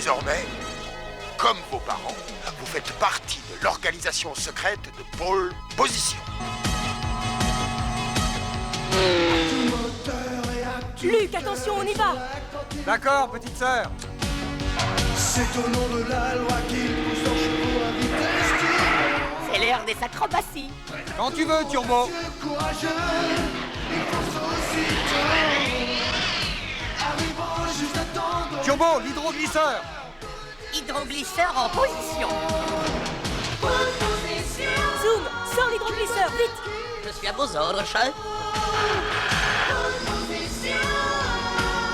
Désormais, comme vos parents, vous faites partie de l'organisation secrète de Pôle Position. Luc, attention, on y va! D'accord, petite sœur. C'est au nom de la loi qu'il pousse leurs chevaux à vitesse d'île. C'est l'heure des acrobaties. Quand tu veux, Turbo. Dieu courageux, il pense aussitôt. Arrivant juste à temps de... Turbo, l'hydroglisseur. Hydroglisseur en position. Zoom, sors l'hydroglisseur, vite! Je suis à vos ordres, chef.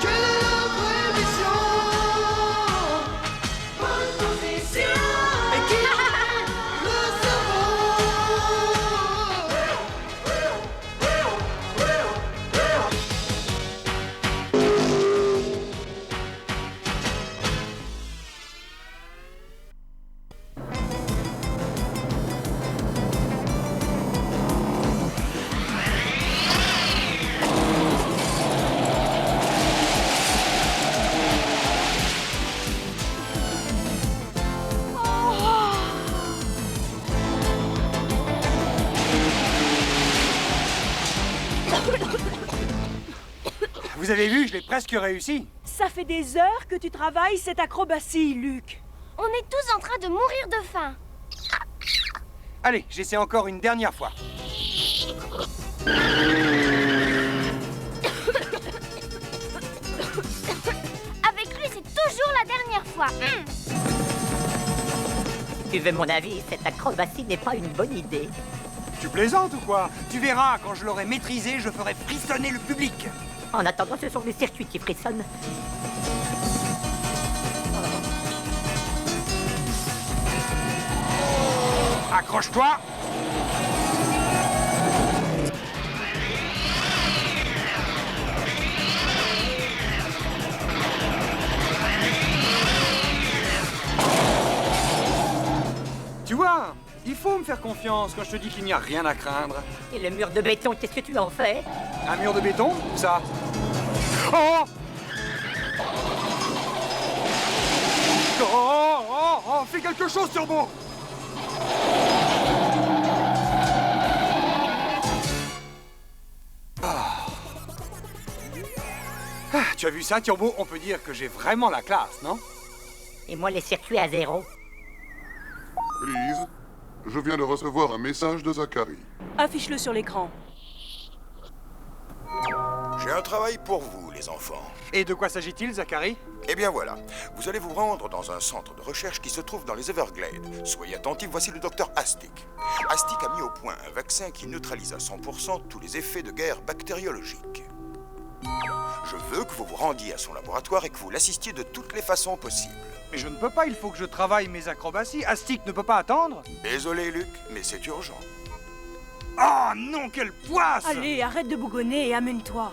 Quelle est la vraie mission? Et qui Le cerveau. Vous avez vu, je l'ai presque réussi. Ça fait des heures que tu travailles cette acrobatie, Luc. On est tous en train de mourir de faim. Allez, j'essaie encore une dernière fois. Avec lui, c'est toujours la dernière fois. Tu veux mon avis, cette acrobatie n'est pas une bonne idée. Tu plaisantes ou quoi? Tu verras, quand je l'aurai maîtrisé, je ferai frissonner le public. En attendant, ce sont les circuits qui frissonnent. Accroche-toi. Tu vois, il faut me faire confiance quand je te dis qu'il n'y a rien à craindre. Et le mur de béton, qu'est-ce que tu en fais? Un mur de béton, ça. Oh! Oh, fais quelque chose, Turbo! Tu as vu ça, Turbo? On peut dire que j'ai vraiment la classe, non? Et moi, les circuits à zéro. Lise, je viens de recevoir un message de Zachary. Affiche-le sur l'écran. J'ai un travail pour vous, les enfants. Et de quoi s'agit-il, Zachary? Eh bien voilà, vous allez vous rendre dans un centre de recherche qui se trouve dans les Everglades. Soyez attentifs, voici le docteur Astic. Astic a mis au point un vaccin qui neutralise à 100% tous les effets de guerre bactériologique. Je veux que vous vous rendiez à son laboratoire et que vous l'assistiez de toutes les façons possibles. Mais je ne peux pas, il faut que je travaille mes acrobaties. Astic ne peut pas attendre. Désolé, Luc, mais c'est urgent. Oh non, quelle poisse! Allez, arrête de bougonner et amène-toi.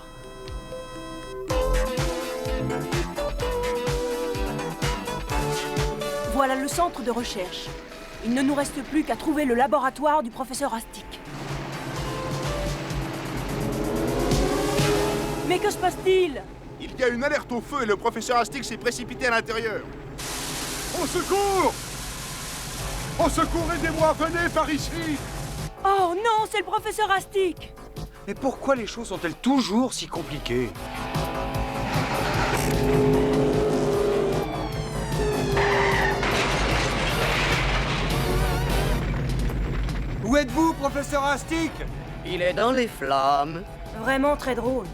Voilà le centre de recherche. Il ne nous reste plus qu'à trouver le laboratoire du professeur Astic. Mais que se passe-t-il? Il y a une alerte au feu et le professeur Astic s'est précipité à l'intérieur. Au secours! Au secours, aidez-moi, venez par ici! Oh non, c'est le professeur Astic! Mais pourquoi les choses sont-elles toujours si compliquées? Où êtes-vous, professeur Astic? Il est dans les flammes. Vraiment très drôle.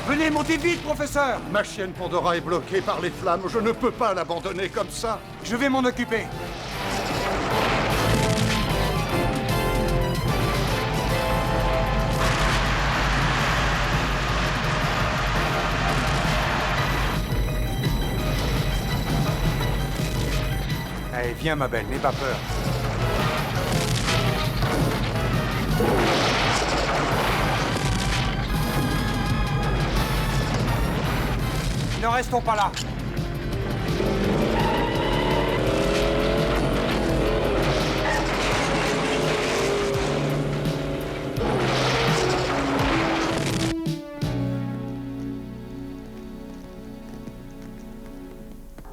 Venez, montez vite, professeur! Ma chienne Pandora est bloquée par les flammes. Je ne peux pas l'abandonner comme ça. Je vais m'en occuper. Allez, viens, ma belle, n'aie pas peur. ne restons pas là.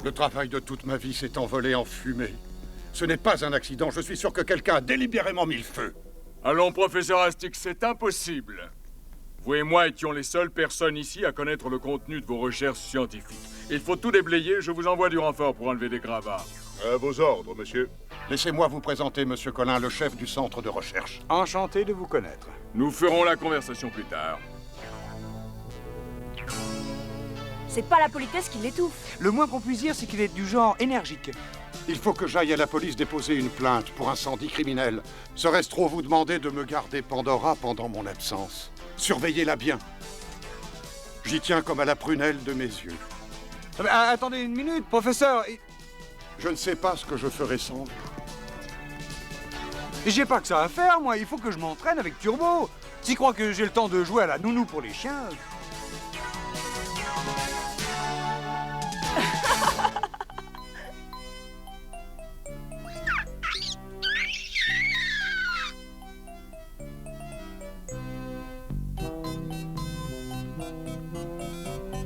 Le travail de toute ma vie s'est envolé en fumée. Ce n'est pas un accident, je suis sûr que quelqu'un a délibérément mis le feu. Allons, professeur Astix, c'est impossible. Vous et moi étions les seules personnes ici à connaître le contenu de vos recherches scientifiques. Il faut tout déblayer, je vous envoie du renfort pour enlever des gravats. À vos ordres, monsieur. Laissez-moi vous présenter, Monsieur Collin, le chef du centre de recherche. Enchanté de vous connaître. Nous ferons la conversation plus tard. C'est pas la politesse qui l'étouffe. Le moins qu'on puisse dire, c'est qu'il est du genre énergique. Il faut que j'aille à la police déposer une plainte pour incendie criminel. Serait-ce trop vous demander de me garder Pandora pendant mon absence? Surveillez-la bien. J'y tiens comme à la prunelle de mes yeux. Attendez une minute, professeur. Je ne sais pas ce que je ferai sans vous. J'ai pas que ça à faire, moi. Il faut que je m'entraîne avec Turbo. S'il croit que j'ai le temps de jouer à la nounou pour les chiens...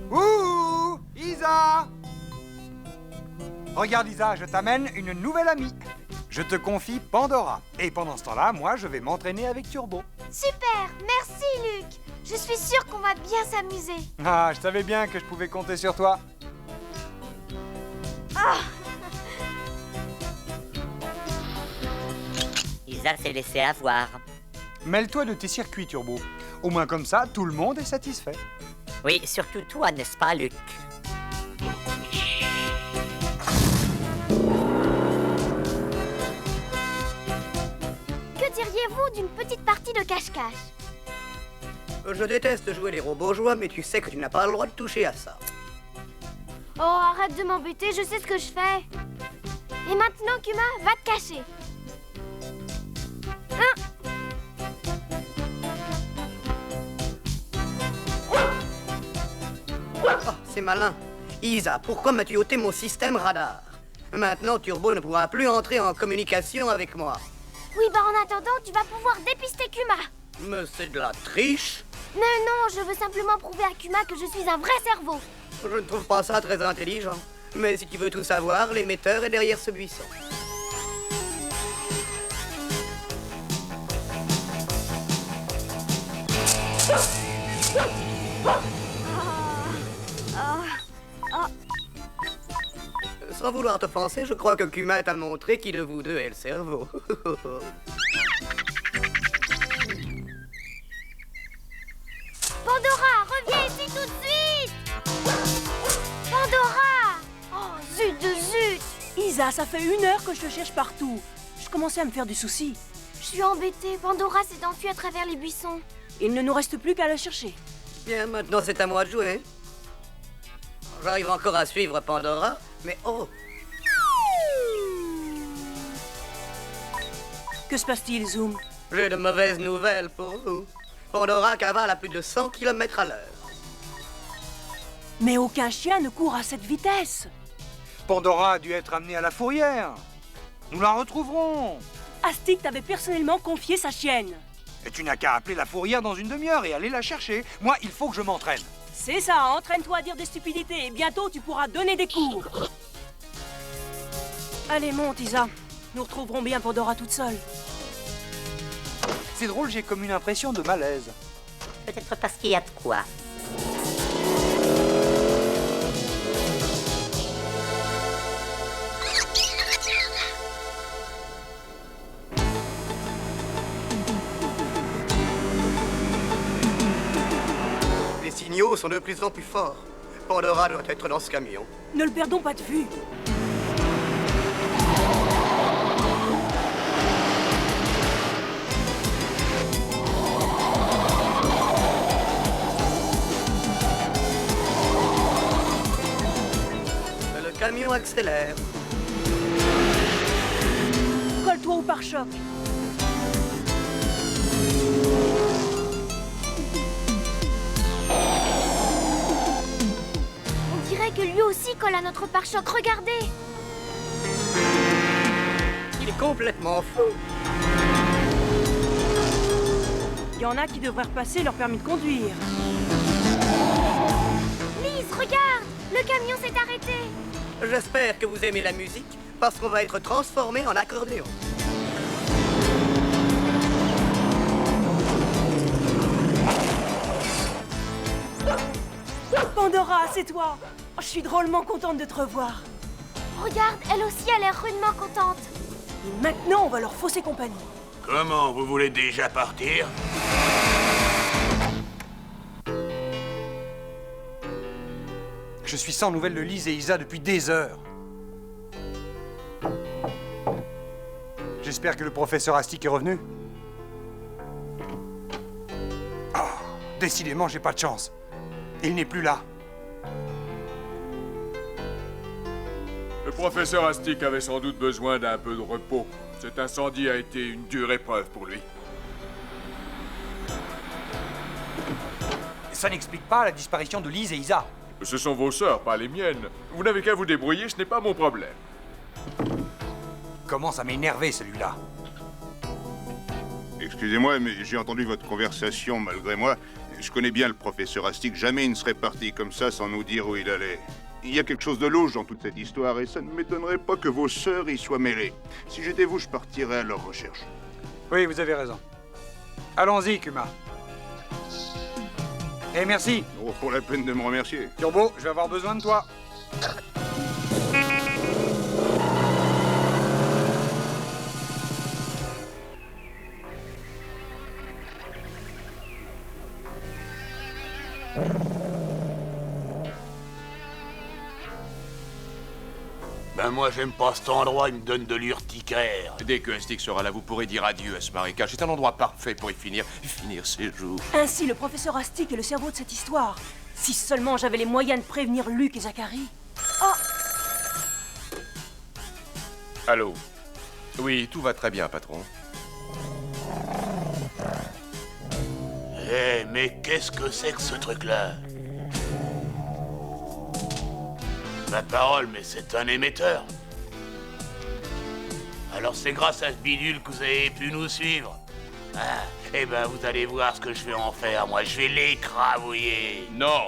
Ouh, Isa! Regarde Isa, je t'amène une nouvelle amie. Je te confie Pandora. Et pendant ce temps-là, moi, je vais m'entraîner avec Turbo. Super, merci Luc. Je suis sûre qu'on va bien s'amuser. Ah, je savais bien que je pouvais compter sur toi. Isa s'est laissé avoir. Mêle-toi de tes circuits, Turbo. Au moins comme ça, tout le monde est satisfait. Oui, surtout toi, n'est-ce pas, Luc? Que diriez-vous d'une petite partie de cache-cache? Je déteste jouer les robots joie, mais tu sais que tu n'as pas le droit de toucher à ça. Oh, arrête de m'embêter, je sais ce que je fais. Et maintenant, Kuma, va te cacher. Oh, c'est malin. Isa, pourquoi m'as-tu ôté mon système radar? Maintenant, Turbo ne pourra plus entrer en communication avec moi. Oui, bah en attendant, tu vas pouvoir dépister Kuma. Mais c'est de la triche. Non, je veux simplement prouver à Kuma que je suis un vrai cerveau. Je ne trouve pas ça très intelligent. Mais si tu veux tout savoir, l'émetteur est derrière ce buisson. Sans vouloir t'offenser, je crois que Kuma t'a montré qui de vous deux est le cerveau. Pandora, reviens ici tout de suite. Pandora. Oh, zut de zut. Isa, ça fait 1 heure que je te cherche partout. Je commençais à me faire du souci. Je suis embêtée, Pandora s'est enfuie à travers les buissons. Il ne nous reste plus qu'à la chercher. Bien, maintenant c'est à moi de jouer. J'arrive encore à suivre Pandora, mais oh! Que se passe-t-il, Zoom? J'ai de mauvaises nouvelles pour vous. Pandora cavale à plus de 100 km à l'heure. Mais aucun chien ne court à cette vitesse. Pandora a dû être amenée à la fourrière. Nous la retrouverons. Astic t'avait personnellement confié sa chienne. Et tu n'as qu'à appeler la fourrière dans une demi-heure et aller la chercher. Moi, il faut que je m'entraîne. C'est ça, entraîne-toi à dire des stupidités et bientôt tu pourras donner des cours. Allez, monte, Isa. Nous retrouverons bien Pandora toute seule. C'est drôle, j'ai comme une impression de malaise. Peut-être parce qu'il y a de quoi. Les signaux sont de plus en plus forts. Pandora doit être dans ce camion. Ne le perdons pas de vue. Le camion accélère. Colle-toi au pare-choc. On dirait Lui aussi colle à notre pare-choc, regardez! Il est complètement fou. Il y en a qui devraient repasser leur permis de conduire. Lise, regarde! Le camion s'est arrêté! J'espère que vous aimez la musique, parce qu'on va être transformé en accordéon. Pandora, c'est toi! Oh, je suis drôlement contente de te revoir. Regarde, elle aussi a l'air rudement contente. Et maintenant, on va leur fausser compagnie. Comment, vous voulez déjà partir? Je suis sans nouvelles de Lise et Isa depuis des heures. J'espère que le professeur Astic est revenu. Oh, décidément, j'ai pas de chance. Il n'est plus là. Le professeur Astic avait sans doute besoin d'un peu de repos. Cet incendie a été une dure épreuve pour lui. Ça n'explique pas la disparition de Lise et Isa. Ce sont vos sœurs, pas les miennes. Vous n'avez qu'à vous débrouiller, ce n'est pas mon problème. Commence à m'énerver, celui-là. Excusez-moi, mais j'ai entendu votre conversation malgré moi. Je connais bien le professeur Astic. Jamais il ne serait parti comme ça sans nous dire où il allait. Il y a quelque chose de louche dans toute cette histoire et ça ne m'étonnerait pas que vos sœurs y soient mêlées. Si j'étais vous, je partirais à leur recherche. Oui, vous avez raison. Allons-y, Kuma. Et merci. Oh, pour la peine de me remercier. Turbo, je vais avoir besoin de toi. Ben moi j'aime pas cet endroit, il me donne de l'urticaire. Dès que Astic sera là, vous pourrez dire adieu à ce marécage. C'est un endroit parfait pour y finir ses jours. Ainsi, le professeur Astic est le cerveau de cette histoire. Si seulement j'avais les moyens de prévenir Luc et Zachary. Oh! Allô? Oui, tout va très bien, patron. Eh, mais qu'est-ce que c'est que ce truc-là? Ma parole, mais c'est un émetteur. Alors c'est grâce à ce bidule que vous avez pu nous suivre. Ah, eh ben vous allez voir ce que je vais en faire, moi je vais l'écrabouiller. Non,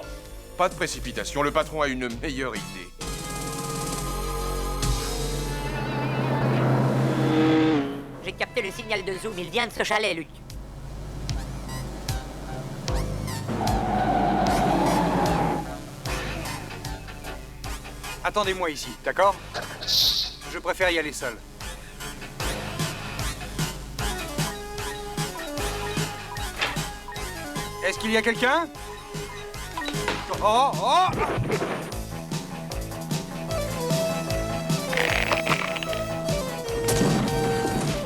pas de précipitation, le patron a une meilleure idée. J'ai capté le signal de zoom, il vient de ce chalet, Luc. Attendez-moi ici, d'accord? Je préfère y aller seul. Est-ce qu'il y a quelqu'un? Oh, oh!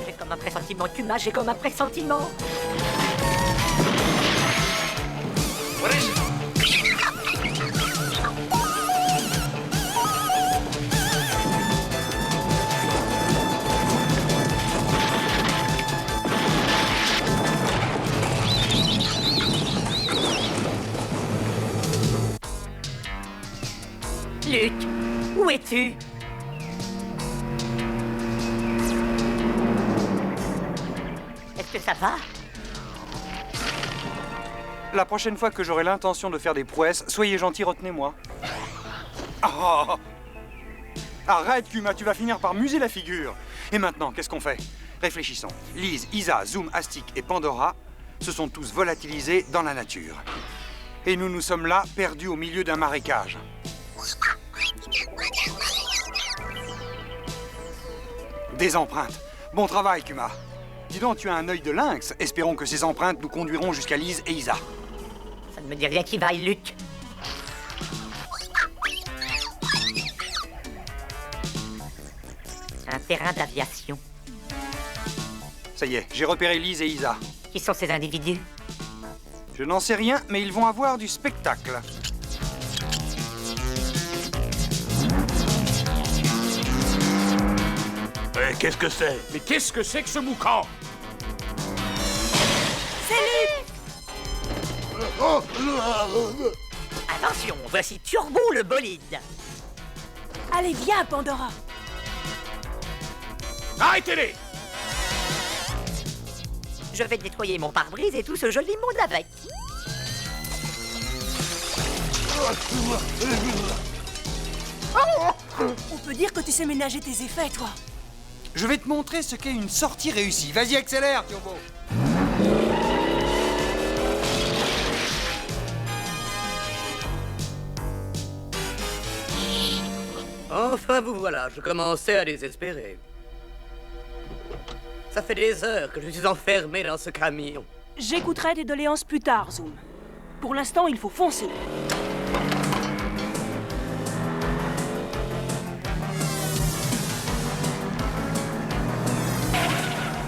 J'ai comme un pressentiment, Kuma, j'ai comme un pressentiment. Luc, où es-tu? Est-ce que ça va? La prochaine fois que j'aurai l'intention de faire des prouesses, soyez gentil, retenez-moi. Oh! Arrête, Kuma, tu vas finir par muser la figure. Et maintenant, qu'est-ce qu'on fait? Réfléchissons. Lise, Isa, Zoom, Astic et Pandora se sont tous volatilisés dans la nature. Et nous sommes là, perdus au milieu d'un marécage. Des empreintes. Bon travail, Kuma. Dis donc, tu as un œil de lynx. Espérons que ces empreintes nous conduiront jusqu'à Lise et Isa. Ça ne me dit rien qui vaille, Luc. Un terrain d'aviation. Ça y est, j'ai repéré Lise et Isa. Qui sont ces individus? Je n'en sais rien, mais ils vont avoir du spectacle. Qu'est-ce que c'est? Mais qu'est-ce que c'est que ce boucan? C'est Luc! Attention, voici Turbo le bolide. Allez, viens, Pandora. Arrêtez-les! Je vais nettoyer mon pare-brise et tout ce joli monde avec. On peut dire que tu sais ménager tes effets, toi. Je vais te montrer ce qu'est une sortie réussie. Vas-y, accélère, Turbo. Enfin, vous voilà, je commençais à désespérer. Ça fait des heures que je suis enfermé dans ce camion. J'écouterai tes doléances plus tard, Zoom. Pour l'instant, il faut foncer.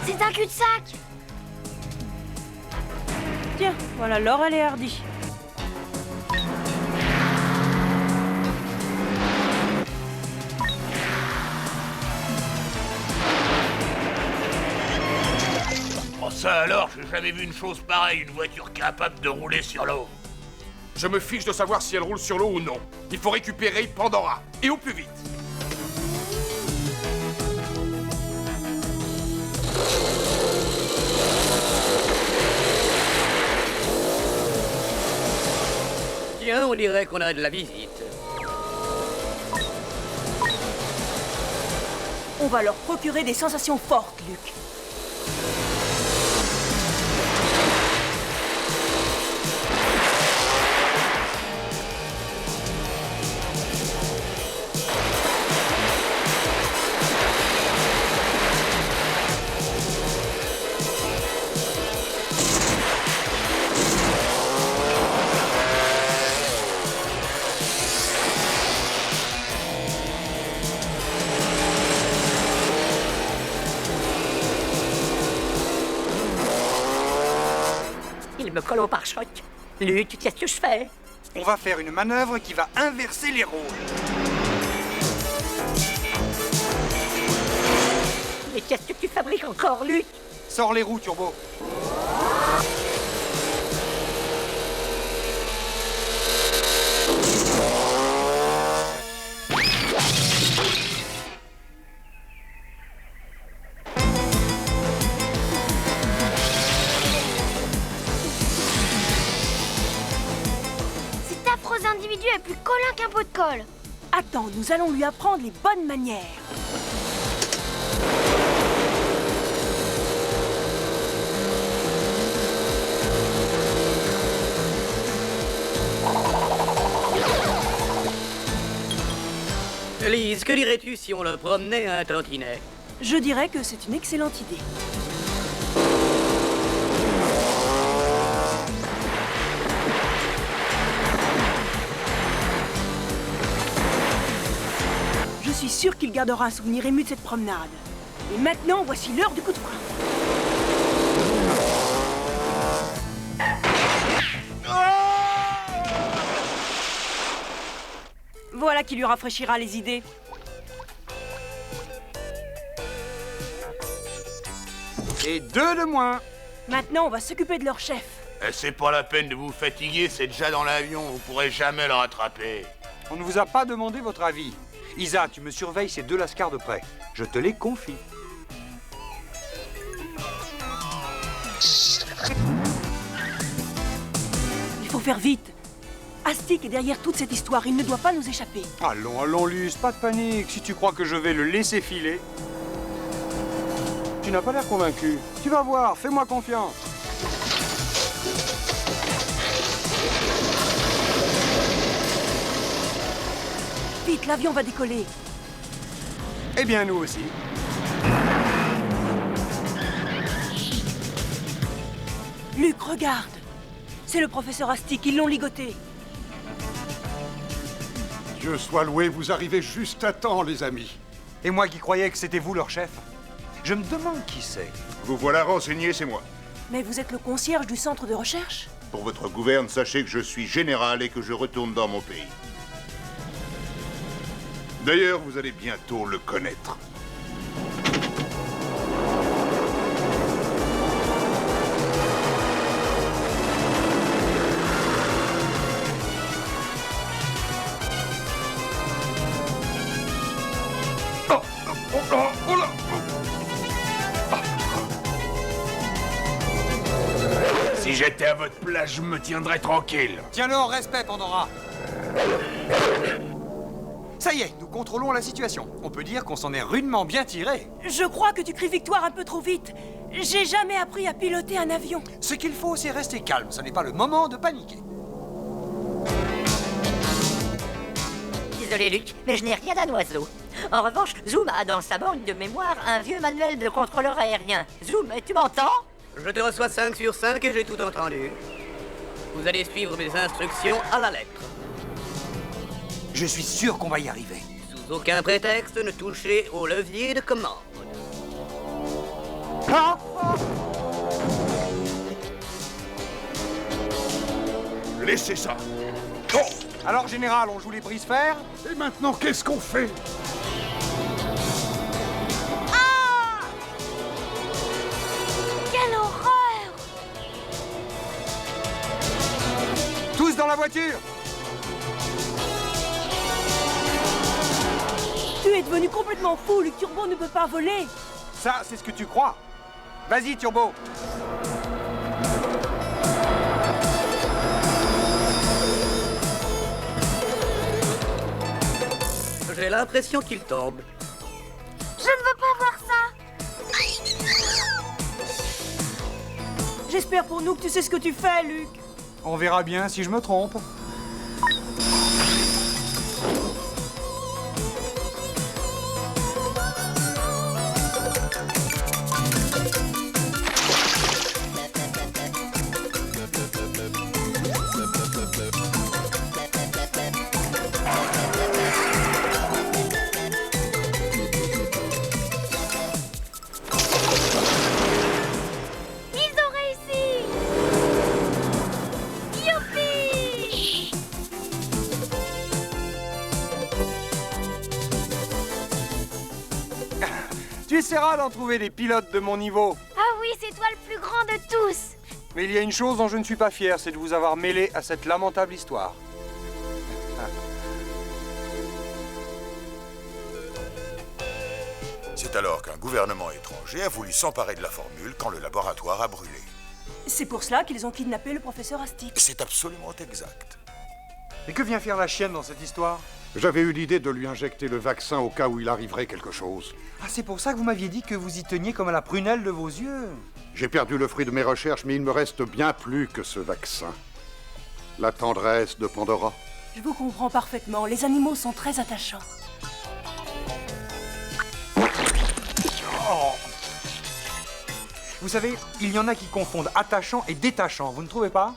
C'est un cul-de-sac. Tiens, voilà, Laure, elle est hardie. Oh ça alors, j'ai jamais vu une chose pareille, une voiture capable de rouler sur l'eau. Je me fiche de savoir si elle roule sur l'eau ou non. Il faut récupérer Pandora, et au plus vite. Tiens, on dirait qu'on a de la visite. On va leur procurer des sensations fortes, Luc. Il me colle au pare-choc. Luc, qu'est-ce que je fais? On va faire une manœuvre qui va inverser les rôles. Mais qu'est-ce que tu fabriques encore, Luc? Sors les roues, Turbo. Cet affreux individu est plus collant qu'un pot de colle. Attends, nous allons lui apprendre les bonnes manières. Lise, que dirais-tu si on le promenait à un tantinet? Je dirais que c'est une excellente idée. Je suis sûre qu'il gardera un souvenir ému de cette promenade. Et maintenant, voici l'heure du coup de frein. Voilà qui lui rafraîchira les idées. Et 2 de moins. Maintenant, on va s'occuper de leur chef. Eh, c'est pas la peine de vous fatiguer, c'est déjà dans l'avion, vous pourrez jamais le rattraper. On ne vous a pas demandé votre avis. Isa, tu me surveilles ces 2 lascars de près. Je te les confie. Il faut faire vite. Astic est derrière toute cette histoire, il ne doit pas nous échapper. Allons, allons, Luce, pas de panique. Si tu crois que je vais le laisser filer... Tu n'as pas l'air convaincu. Tu vas voir, fais-moi confiance. Vite, l'avion va décoller. Eh bien, nous aussi. Luc, regarde. C'est le professeur Astic, ils l'ont ligoté. Dieu soit loué, vous arrivez juste à temps, les amis. Et moi qui croyais que c'était vous leur chef. Je me demande qui c'est. Vous voilà renseigné, c'est moi. Mais vous êtes le concierge du centre de recherche? Pour votre gouverne, sachez que je suis général et que je retourne dans mon pays. D'ailleurs, vous allez bientôt le connaître. Si j'étais à votre place, je me tiendrais tranquille. Tiens-le en respect, Pandora. Ça y est, nous contrôlons la situation. On peut dire qu'on s'en est rudement bien tiré. Je crois que tu cries victoire un peu trop vite. J'ai jamais appris à piloter un avion. Ce qu'il faut, c'est rester calme. Ce n'est pas le moment de paniquer. Désolé, Luc, mais je n'ai rien d'un oiseau. En revanche, Zoom a dans sa banque de mémoire un vieux manuel de contrôleur aérien. Zoom, tu m'entends? Je te reçois 5 sur 5 et j'ai tout entendu. Vous allez suivre mes instructions à la lettre. Je suis sûr qu'on va y arriver. Sous aucun prétexte, ne touchez au levier de commande. Ah! Laissez ça. Alors, général, on joue les brise-fer? Et maintenant, qu'est-ce qu'on fait? Quelle horreur! Tous dans la voiture! Tu es devenu complètement fou, le Turbo ne peut pas voler. Ça, c'est ce que tu crois. Vas-y, Turbo. J'ai l'impression qu'il tombe. Je ne veux pas voir ça! J'espère pour nous que tu sais ce que tu fais, Luc. On verra bien si je me trompe. Tu essaieras d'en trouver des pilotes de mon niveau. Ah oui, c'est toi le plus grand de tous! Mais il y a une chose dont je ne suis pas fier, c'est de vous avoir mêlé à cette lamentable histoire. C'est alors qu'un gouvernement étranger a voulu s'emparer de la formule quand le laboratoire a brûlé. C'est pour cela qu'ils ont kidnappé le professeur Astic. C'est absolument exact. Et que vient faire la chienne dans cette histoire? J'avais eu l'idée de lui injecter le vaccin au cas où il arriverait quelque chose. Ah, c'est pour ça que vous m'aviez dit que vous y teniez comme à la prunelle de vos yeux. J'ai perdu le fruit de mes recherches, mais il me reste bien plus que ce vaccin. La tendresse de Pandora. Je vous comprends parfaitement, les animaux sont très attachants. Oh. Vous savez, il y en a qui confondent attachant et détachant, vous ne trouvez pas?